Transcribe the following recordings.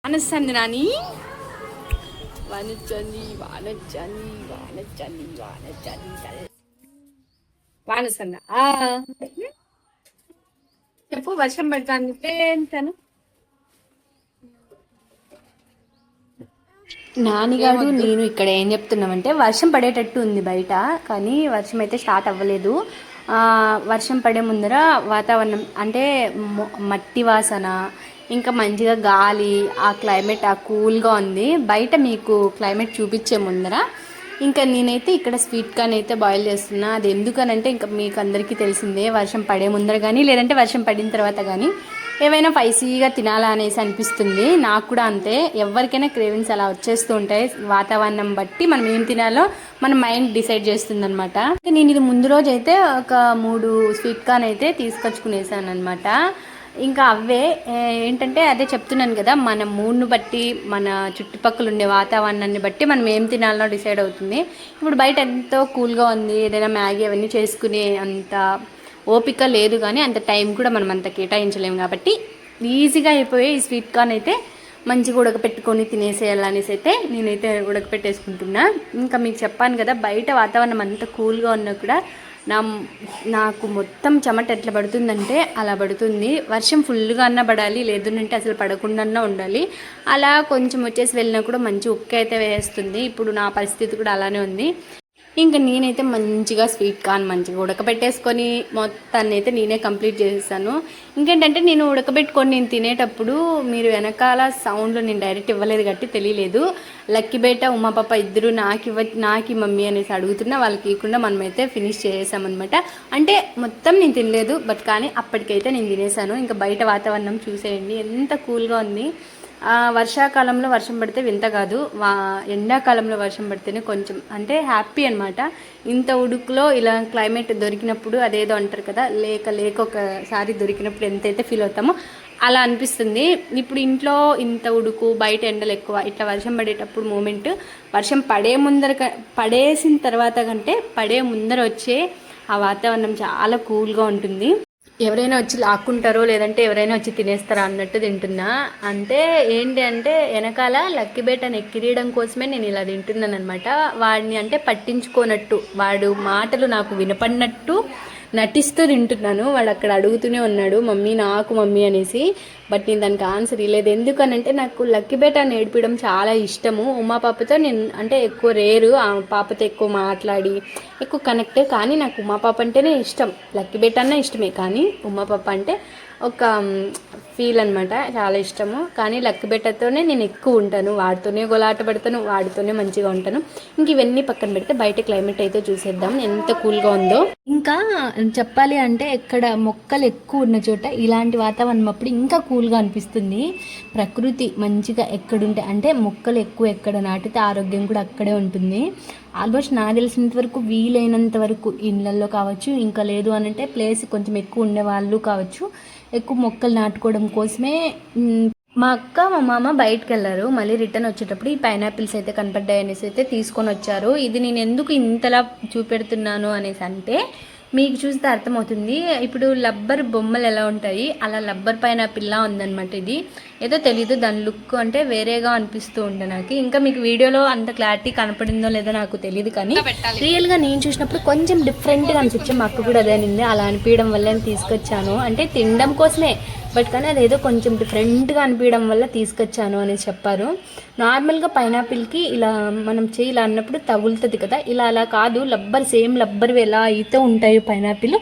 వానొస్తుంది నాని, వానొచ్చింది వానొచ్చింది వానొచ్చింది వానొచ్చింది వానొస్తుందా? చెప్పు. వర్షం పడుతుంది ఎంతను. నానిగాడు నేను ఇక్కడ ఏం చెప్తున్నామంటే వర్షం పడేటట్టు ఉంది బయట, కానీ వర్షం అయితే స్టార్ట్ అవ్వలేదు. వర్షం పడే ముందర వాతావరణం అంటే మట్టి వాసన, ఇంకా మంచిగా గాలి, ఆ క్లైమేట్ ఆ కూల్గా ఉంది. బయట మీకు క్లైమేట్ చూపించే ముందర ఇంకా నేనైతే ఇక్కడ స్వీట్ కార్న్ అయితే బాయిల్ చేస్తున్నా. అది ఎందుకనంటే ఇంకా మీకు అందరికీ తెలిసిందే, వర్షం పడే ముందర కానీ లేదంటే వర్షం పడిన తర్వాత కానీ ఏవైనా స్పైసీగా తినాలా అనేసి అనిపిస్తుంది. నాకు కూడా అంతే, ఎవరికైనా క్రేవింగ్స్ అలా వచ్చేస్తూ ఉంటాయి. వాతావరణం బట్టి మనం ఏం తినాలో మన మైండ్ డిసైడ్ చేస్తుంది అనమాట. నేను ఇది ముందు రోజు అయితే ఒక 3 స్వీట్ కార్న్ అయితే తీసుకొచ్చుకునేసాను అనమాట. ఇంకా అవే ఏంటంటే అదే చెప్తున్నాను కదా, మన మూడ్ను బట్టి మన చుట్టుపక్కల ఉండే వాతావరణాన్ని బట్టి మనం ఏం తినాలనో డిసైడ్ అవుతుంది. ఇప్పుడు బయట ఎంతో కూల్గా ఉంది, ఏదైనా మ్యాగీ అవన్నీ చేసుకునే అంత ఓపిక లేదు, కానీ అంత టైం కూడా మనం అంత కేటాయించలేము. కాబట్టి ఈజీగా అయిపోయే ఈ స్వీట్ కార్న్ అయితే మంచిగా ఉడకపెట్టుకొని తినేసేయాలనేసి అయితే నేనైతే ఉడకపెట్టేసుకుంటున్నా. ఇంకా మీకు చెప్పాను కదా, బయట వాతావరణం అంత కూల్గా ఉన్నా కూడా నాకు మొత్తం చెమట ఎట్లా పడుతుందంటే అలా పడుతుంది. వర్షం ఫుల్గా అన్నా పడాలి, లేదంటే అసలు పడకుండా ఉండాలి. అలా కొంచెం వచ్చేసి వెళ్ళినా కూడా మంచి ఉక్క అయితే వేస్తుంది. ఇప్పుడు నా పరిస్థితి కూడా అలానే ఉంది. ఇంకా నేనైతే మంచిగా స్వీట్ కార్న్ మంచిగా ఉడకబెట్టేసుకొని మొత్తాన్ని అయితే నేనే కంప్లీట్ చేసేసాను. ఇంకేంటంటే నేను ఉడకబెట్టుకొని నేను తినేటప్పుడు మీరు వెనకాల సౌండ్లో నేను డైరెక్ట్ ఇవ్వలేదు కాబట్టి తెలియలేదు. లక్కీ బేట ఉమా పాప ఇద్దరు నాకి మమ్మీ అనేసి అడుగుతున్నా, వాళ్ళకి ఇవ్వకుండా మనమైతే ఫినిష్ చేసేసామన్నమాట. అంటే మొత్తం నేను తినలేదు, బట్ కానీ అప్పటికైతే నేను తినేసాను. ఇంకా బయట వాతావరణం చూసేయండి ఎంత కూల్గా ఉంది. వర్షాకాలంలో వర్షం పడితే వింత కాదు, ఎండాకాలంలో వర్షం పడితేనే కొంచెం అంటే హ్యాపీ అనమాట. ఇంత ఉడుకులో ఇలా క్లైమేట్ దొరికినప్పుడు అదేదో అంటారు కదా, లేక ఒకసారి దొరికినప్పుడు ఎంతైతే ఫీల్ అవుతామో అలా అనిపిస్తుంది. ఇప్పుడు ఇంట్లో ఇంత ఉడుకు, బయట ఎండలు ఎక్కువ, ఇట్లా వర్షం పడేటప్పుడు మూమెంట్ వర్షం పడేసిన తర్వాత కంటే పడే ముందర వచ్చే ఆ వాతావరణం చాలా కూల్గా ఉంటుంది. ఎవరైనా వచ్చి లాక్కుంటారో లేదంటే ఎవరైనా వచ్చి తినేస్తారా అన్నట్టు తింటున్నా. అంటే ఏంటి అంటే వెనకాల లక్కీ బేటని ఎక్కిరియడం కోసమే నేను ఇలా తింటున్నాను అనమాట. వాడిని అంటే పట్టించుకోనట్టు, వాడు మాటలు నాకు వినపడినట్టు నటిస్తూ తింటున్నాను. వాడు అక్కడ అడుగుతూనే ఉన్నాడు మమ్మీ నాకు మమ్మీ అనేసి, బట్ నేను దానికి ఆన్సర్ ఇవ్వలేదు. ఎందుకనంటే నాకు లక్కీ బేట నేర్పించడం చాలా ఇష్టము. ఉమా పాపతో నేను అంటే ఎక్కువ రేరు, ఆ పాపతో ఎక్కువ మాట్లాడి ఎక్కువ కనెక్ట్. కానీ నాకు ఉమా పాప అంటేనే ఇష్టం, లక్కీ బేట అన్న ఇష్టమే, కానీ ఉమా పాప అంటే ఒక ఫీల్ అనమాట, చాలా ఇష్టము. కానీ లక్కీ బేటతోనే నేను ఎక్కువ ఉంటాను, వాడితోనే గొలాట పడతాను, వాడితోనే మంచిగా ఉంటాను. ఇంక ఇవన్నీ పక్కన పెడితే బయట క్లైమేట్ అయితే చూసేద్దాం ఎంత కూల్గా ఉందో. ఇంకా చెప్పాలి అంటే ఎక్కడ మొక్కలు ఎక్కువ ఉన్న చోట ఇలాంటి వాతావరణం అప్పుడు ఇంకా కూల్గా అనిపిస్తుంది. ప్రకృతి మంచిగా ఎక్కడుంటే అంటే మొక్కలు ఎక్కువ ఎక్కడ నాటితే ఆరోగ్యం కూడా అక్కడే ఉంటుంది. ఆల్మోస్ట్ నాకు తెలిసినంత వరకు వీలైనంత వరకు ఇళ్ళల్లో కావచ్చు, ఇంకా లేదు అనంటే ప్లేస్ కొంచెం ఎక్కువ ఉండేవాళ్ళు కావచ్చు, ఎక్కువ మొక్కలు నాటుకోవడం కోసమే మా అక్క మా మామ బయటకు వెళ్ళారు. మళ్ళీ రిటర్న్ వచ్చేటప్పుడు ఈ పైనాపిల్స్ అయితే కనపడ్డాయి అనేసి అయితే తీసుకొని వచ్చారు. ఇది నేను ఎందుకు ఇంతలా చూపెడుతున్నాను అనేసి అంటే మీకు చూస్తే అర్థమవుతుంది. ఇప్పుడు లబ్బర్ బొమ్మలు ఎలా ఉంటాయి అలా లబ్బర్ పైనాపిల్లా ఉందన్నమాట. ఇది ఏదో తెలీదు, దాని లుక్ అంటే వేరేగా అనిపిస్తూ ఉండే నాకు. ఇంకా మీకు వీడియోలో అంత క్లారిటీ కనపడిందో లేదో నాకు తెలియదు, కానీ రియల్గా నేను చూసినప్పుడు కొంచెం డిఫరెంట్గా అనిపించాను. మా అక్క కూడా అదే అనింది, అలా అనిపించడం వల్ల నేను తీసుకొచ్చాను. అంటే తినడం కోసమే, బట్ కానీ అదేదో కొంచెం డిఫరెంట్గా అనిపించడం వల్ల తీసుకొచ్చాను అనేసి చెప్పారు. నార్మల్గా పైనాపిల్కి ఇలా మనం ఇలా అన్నప్పుడు తగులుతుంది కదా, ఇలా అలా కాదు, సేమ్ లబ్బర్వి ఎలా అయితే ఉంటాయి పైనాపిల్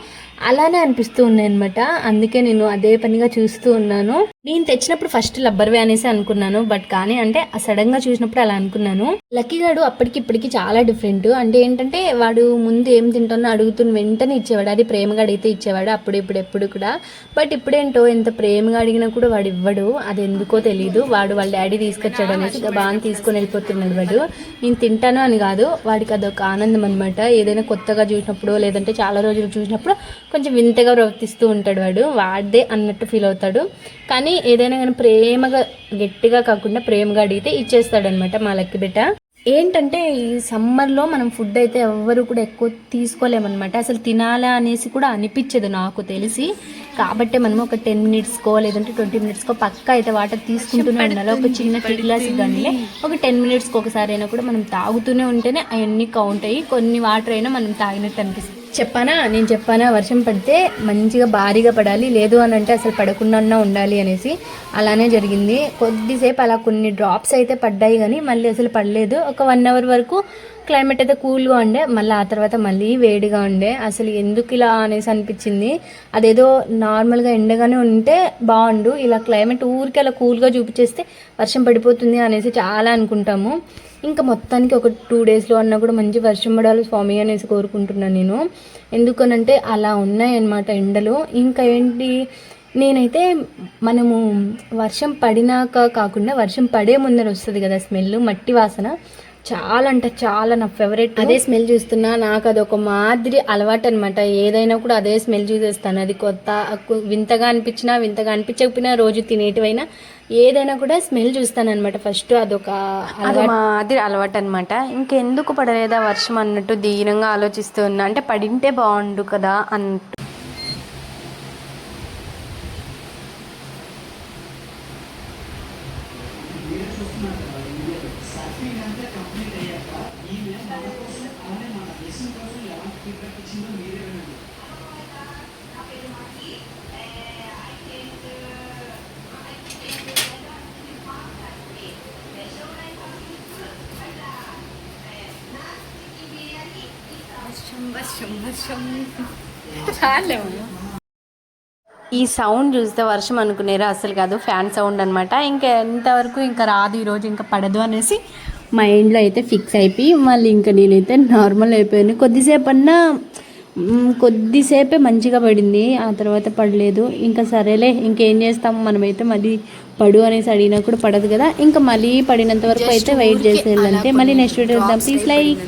అలానే అనిపిస్తూ ఉన్నాయి అనమాట. అందుకే నేను అదే పనిగా చూస్తూ ఉన్నాను. నేను తెచ్చినప్పుడు ఫస్ట్ లబ్బర్వే అనేసి అనుకున్నాను, బట్ కానీ అంటే సడన్ గా చూసినప్పుడు అలా అనుకున్నాను. లక్కీ గాడు అప్పటికి ఇప్పటికి చాలా డిఫరెంట్. అంటే ఏంటంటే వాడు ముందు ఏం తింటానో అడుగుతున్న వెంటనే ఇచ్చేవాడు, అది ప్రేమగా అడిగితే ఇచ్చేవాడు అప్పుడు ఎప్పుడు కూడా. బట్ ఇప్పుడేంటో ఎంత ప్రేమగా అడిగినా కూడా వాడు ఇవ్వడు, అది ఎందుకో తెలియదు. వాడు వాళ్ళ డాడీ తీసుకొచ్చాడు అనేసి బాగా తీసుకొని వెళ్ళిపోతున్నాడు వాడు. నేను తింటాను అని కాదు, వాడికి అదొక ఆనందం అనమాట. ఏదైనా కొత్తగా చూసినప్పుడు లేదంటే చాలా రోజులు చూసినప్పుడు కొంచెం వింతగా ప్రవర్తిస్తూ ఉంటాడు వాడు, వాడే అన్నట్టు ఫీల్ అవుతాడు. కానీ ఏదైనా కానీ ప్రేమగా గట్టిగా కాకుండా ప్రేమగా అడిగితే ఇచ్చేస్తాడనమాట మా లక్కీ బిడ్డ. ఏంటంటే ఈ సమ్మర్లో మనం ఫుడ్ అయితే ఎవ్వరు కూడా ఎక్కువ తీసుకోలేమన్నమాట. అసలు తినాలా అనేసి కూడా అనిపించదు నాకు తెలిసి. కాబట్టి మనం ఒక 10 మినిట్స్కో లేదంటే 20 మినిట్స్కో పక్కా అయితే వాటర్ తీసుకుంటూనే ఉండాలి. ఒక చిన్న టీ గ్లాస్ కానీ ఒక 10 మినిట్స్కి ఒకసారి అయినా కూడా మనం తాగుతూనే ఉంటేనే అవన్నీ కౌంట్ అయ్యి కొన్ని వాటర్ అయినా మనం తాగినట్టు అనిపిస్తుంది. నేను చెప్పానా వర్షం పడితే మంచిగా భారీగా పడాలి, లేదు అని అంటే అసలు పడకుండా ఉండాలి అనేసి. అలానే జరిగింది. కొద్దిసేపు అలా కొన్ని డ్రాప్స్ అయితే పడ్డాయి కానీ మళ్ళీ అసలు పడలేదు. ఒక 1 అవర్ వరకు క్లైమేట్ అయితే కూల్గా ఉండే, మళ్ళీ ఆ తర్వాత మళ్ళీ వేడిగా ఉండే. అసలు ఎందుకు ఇలా అనేసి అనిపించింది. అదేదో నార్మల్గా ఎండగానే ఉంటే బాగుండు, ఇలా క్లైమేట్ ఊరికి అలా కూల్గా చూపించేస్తే వర్షం పడిపోతుంది అనేసి చాలా అనుకుంటాము. ఇంకా మొత్తానికి ఒక 2 డేస్లో అన్నా కూడా మంచి వర్షం పడాలి స్వామి అనేసి కోరుకుంటున్నాను నేను. ఎందుకనంటే అలా ఉన్నాయన్నమాట ఎండలు. ఇంకా ఏంటి, నేనైతే మనము వర్షం పడినాక కాకుండా వర్షం పడే ముందర వస్తుంది కదా స్మెల్, మట్టి వాసన, చాలా అంటే చాలా నా ఫేవరెట్. అదే స్మెల్ చూస్తున్నా నాకు అదొక మాదిరి అలవాటు అనమాట. ఏదైనా కూడా అదే స్మెల్ చూసేస్తాను. అది కొత్త వింతగా అనిపించకపోయినా రోజు తినేటివైనా ఏదైనా కూడా స్మెల్ చూస్తాను అనమాట ఫస్ట్. అదొక మాదిరి అలవాటు అనమాట. ఇంకెందుకు పడలేదా వర్షం అన్నట్టు దీనంగా ఆలోచిస్తూ ఉన్నా. అంటే పడింటే బాగుండు కదా అన్నట్టు. ఈ సౌండ్ చూస్తే వర్షం అనుకునేరా, అసలు కాదు, ఫ్యాన్ సౌండ్ అనమాట. ఇంకా ఎంతవరకు ఇంకా రాదు ఈరోజు, ఇంకా పడదు అనేసి మైండ్లో అయితే ఫిక్స్ అయిపోయి మళ్ళీ ఇంకా నేనైతే నార్మల్ అయిపోయాను. కొద్దిసేపే మంచిగా పడింది, ఆ తర్వాత పడలేదు. ఇంకా సరేలే ఇంకేం చేస్తాము, మనమైతే మళ్ళీ పడు అనేసి అడిగినా కూడా పడదు కదా. ఇంకా మళ్ళీ పడినంత వరకు అయితే వెయిట్ చేసేయాలంటే. మళ్ళీ నెక్స్ట్ వీడియో ప్లీజ్ లైక్